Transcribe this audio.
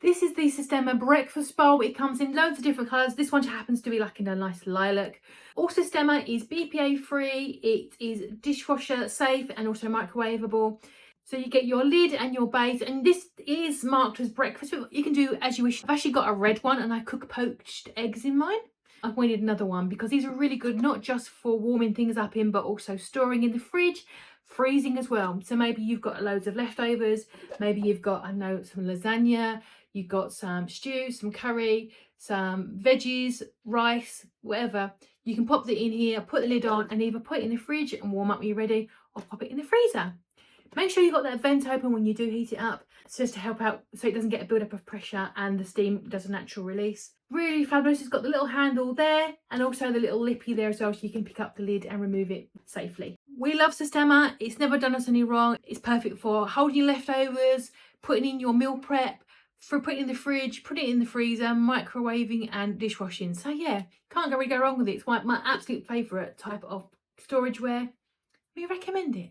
This is the Sistema breakfast bowl. It comes in loads of different colours. This one happens to be like in a nice lilac. All Sistema is BPA free. It is dishwasher safe and also microwavable. So you get your lid and your base, and this is marked as breakfast. You can do as you wish. I've actually got a red one and I cook poached eggs in mine. I've wanted another one because these are really good, not just for warming things up in, but also storing in the fridge, freezing as well. So maybe you've got loads of leftovers, maybe you've got, I know, some lasagna, you've got some stew, some curry, some veggies, rice, whatever. You can pop it in here, put the lid on, and either put it in the fridge and warm up when you're ready, or pop it in the freezer. Make sure you've got that vent open when you do heat it up, so just to help out so it doesn't get a build up of pressure and the steam does a natural release. Really fabulous. It's got the little handle there and also the little lippy there as well, so you can pick up the lid and remove it safely. We love Sistema. It's never done us any wrong. It's perfect for holding your leftovers, putting in your meal prep, for putting in the fridge, putting it in the freezer, microwaving and dishwashing. So yeah, can't really go wrong with it. It's my absolute favourite type of storageware. We recommend it.